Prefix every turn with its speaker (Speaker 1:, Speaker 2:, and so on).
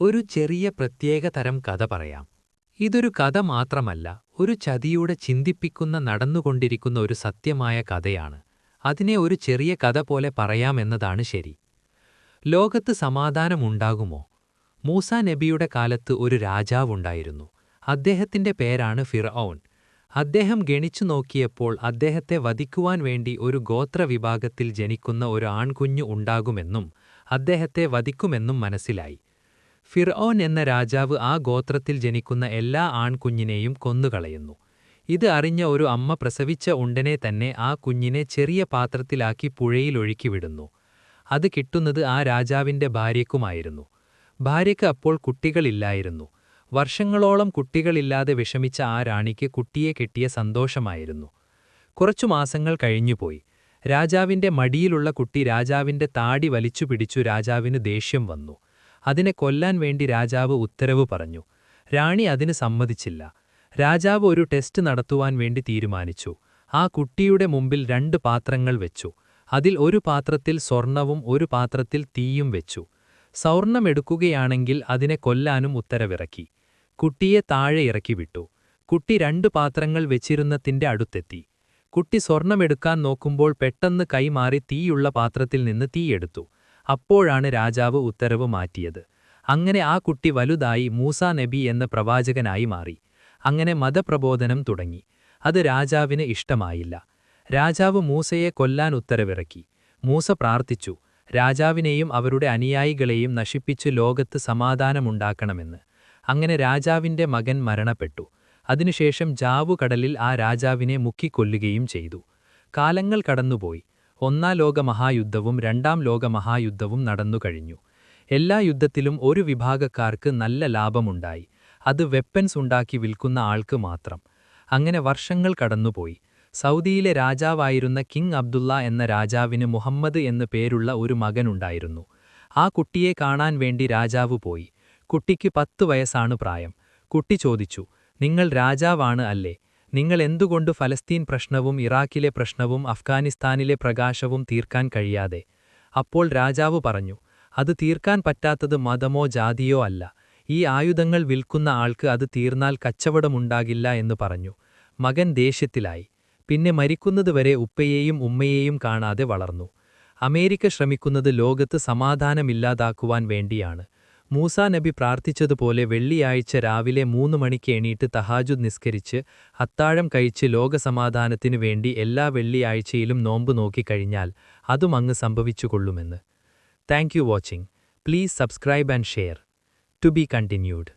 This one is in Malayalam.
Speaker 1: ഒരു ചെറിയ പ്രത്യേക തരം കഥ പറയാം. ഇതൊരു കഥ മാത്രമല്ല, ഒരു ചതിയുടെ ചിന്തിപ്പിക്കുന്ന നടന്നുകൊണ്ടിരിക്കുന്ന ഒരു സത്യമായ കഥയാണ്. അതിനെ ഒരു ചെറിയ കഥ പോലെ പറയാമെന്നതാണ് ശരി. ലോകത്ത് സമാധാനമുണ്ടാകുമോ? മൂസാ നബിയുടെ കാലത്ത് ഒരു രാജാവുണ്ടായിരുന്നു. അദ്ദേഹത്തിന്റെ പേരാണ് ഫിർഔൻ. അദ്ദേഹം ഗണിച്ചു നോക്കിയപ്പോൾ അദ്ദേഹത്തെ വധിക്കുവാൻ വേണ്ടി ഒരു ഗോത്രവിഭാഗത്തിൽ ജനിക്കുന്ന ഒരു ആൺകുഞ്ഞു ഉണ്ടാകുമെന്നും അദ്ദേഹത്തെ വധിക്കുമെന്നും മനസ്സിലായി. ഫിർഔൻ എന്ന രാജാവ് ആ ഗോത്രത്തിൽ ജനിക്കുന്ന എല്ലാ ആൺകുഞ്ഞിനെയും കൊന്നുകളയുന്നു. ഇത് അറിഞ്ഞ ഒരു അമ്മ പ്രസവിച്ച ഉടനെ തന്നെ ആ കുഞ്ഞിനെ ചെറിയ പാത്രത്തിലാക്കി പുഴയിൽ ഒഴുക്കിവിടുന്നു. അത് കിട്ടുന്നത് ആ രാജാവിന്റെ ഭാര്യയ്ക്കുമായിരുന്നു. ഭാര്യയ്ക്ക് അപ്പോൾ കുട്ടികളില്ലായിരുന്നു. വർഷങ്ങളോളം കുട്ടികളില്ലാതെ വിഷമിച്ച ആ റാണിക്ക് കുട്ടിയെ കിട്ടിയ സന്തോഷമായിരുന്നു. കുറച്ചു മാസങ്ങൾ കഴിഞ്ഞുപോയി. രാജാവിന്റെ മടിയിലുള്ള കുട്ടി രാജാവിന്റെ താടി വലിച്ചുപിടിച്ചു. രാജാവിന് ദേഷ്യം വന്നു. അതിനെ കൊല്ലാൻ വേണ്ടി രാജാവ് ഉത്തരവ് പറഞ്ഞു. റാണി അതിന് സമ്മതിച്ചില്ല. രാജാവ് ഒരു ടെസ്റ്റ് നടത്തുവാൻ വേണ്ടി തീരുമാനിച്ചു. ആ കുട്ടിയുടെ മുമ്പിൽ 2 പാത്രങ്ങൾ വെച്ചു. അതിൽ ഒരു പാത്രത്തിൽ സ്വർണവും ഒരു പാത്രത്തിൽ തീയും വെച്ചു. സ്വർണമെടുക്കുകയാണെങ്കിൽ അതിനെ കൊല്ലാനും ഉത്തരവിറക്കി. കുട്ടിയെ താഴെ ഇറക്കി വിട്ടു. കുട്ടി 2 പാത്രങ്ങൾ വെച്ചിരുന്നതിന്റെ അടുത്തെത്തി. കുട്ടി സ്വർണമെടുക്കാൻ നോക്കുമ്പോൾ പെട്ടെന്ന് കൈമാറി തീയുള്ള പാത്രത്തിൽ നിന്ന് തീയെടുത്തു. അപ്പോഴാണ് രാജാവ് ഉത്തരവ് മാറ്റിയത്. അങ്ങനെ ആ കുട്ടി വലുതായി മൂസാ നബി എന്ന പ്രവാചകനായി മാറി. അങ്ങനെ മതപ്രബോധനം തുടങ്ങി. അത് രാജാവിന് ഇഷ്ടമായില്ല. രാജാവ് മൂസയെ കൊല്ലാൻ ഉത്തരവിറക്കി. മൂസ പ്രാർത്ഥിച്ചു, രാജാവിനെയും അവരുടെ അനുയായികളെയും നശിപ്പിച്ച് ലോകത്ത് സമാധാനമുണ്ടാക്കണമെന്ന്. അങ്ങനെ രാജാവിന്റെ മകൻ മരണപ്പെട്ടു. അതിനുശേഷം ജാവുകടലിൽ ആ രാജാവിനെ മുക്കിക്കൊല്ലുകയും ചെയ്തു. കാലങ്ങൾ കടന്നുപോയി. 1-ാം ലോകമഹായുദ്ധവും 2-ാം ലോകമഹായുദ്ധവും നടന്നുകഴിഞ്ഞു. എല്ലാ യുദ്ധത്തിലും ഒരു വിഭാഗക്കാർക്ക് നല്ല ലാഭമുണ്ടായി. അത് വെപ്പൻസ് ഉണ്ടാക്കി വിൽക്കുന്ന ആൾക്ക് മാത്രം. അങ്ങനെ വർഷങ്ങൾ കടന്നുപോയി. സൗദിയിലെ രാജാവായിരുന്ന കിങ് അബ്ദുള്ള എന്ന രാജാവിന് മുഹമ്മദ് എന്ന് പേരുള്ള ഒരു മകനുണ്ടായിരുന്നു. ആ കുട്ടിയെ കാണാൻ വേണ്ടി രാജാവ് പോയി. കുട്ടിക്ക് 10 വയസ്സാണ് പ്രായം. കുട്ടി ചോദിച്ചു, നിങ്ങൾ രാജാവാണ് അല്ലേ? നിങ്ങൾ എന്തുകൊണ്ട് ഫലസ്തീൻ പ്രശ്നവും ഇറാഖിലെ പ്രശ്നവും അഫ്ഗാനിസ്ഥാനിലെ പ്രകാശവും തീർക്കാൻ കഴിയാതെ? അപ്പോൾ രാജാവ് പറഞ്ഞു, അത് തീർക്കാൻ പറ്റാത്തത് മതമോ ജാതിയോ അല്ല. ഈ ആയുധങ്ങൾ വിൽക്കുന്ന ആൾക്ക് അത് തീർന്നാൽ കച്ചവടമുണ്ടാകില്ല എന്ന് പറഞ്ഞു. മകൻ ദേഷ്യത്തിലായി. പിന്നെ മരിക്കുന്നതുവരെ ഉപ്പയെയും ഉമ്മയെയും കാണാതെ വളർന്നു. അമേരിക്ക ശ്രമിക്കുന്നത് ലോകത്ത് സമാധാനമില്ലാതാക്കുവാൻ വേണ്ടിയാണ്. മൂസാ നബി പ്രാർത്ഥിച്ചതുപോലെ വെള്ളിയാഴ്ച രാവിലെ 3 മണിക്ക് എണീറ്റ് തഹാജുദ് നിസ്കരിച്ച് അത്താഴം കഴിച്ച് ലോകസമാധാനത്തിനു വേണ്ടി എല്ലാ വെള്ളിയാഴ്ചയിലും നോമ്പ് നോക്കിക്കഴിഞ്ഞാൽ അതും അങ്ങ് സംഭവിച്ചുകൊള്ളുമെന്ന്. Thank you watching. Please subscribe and share. To be continued.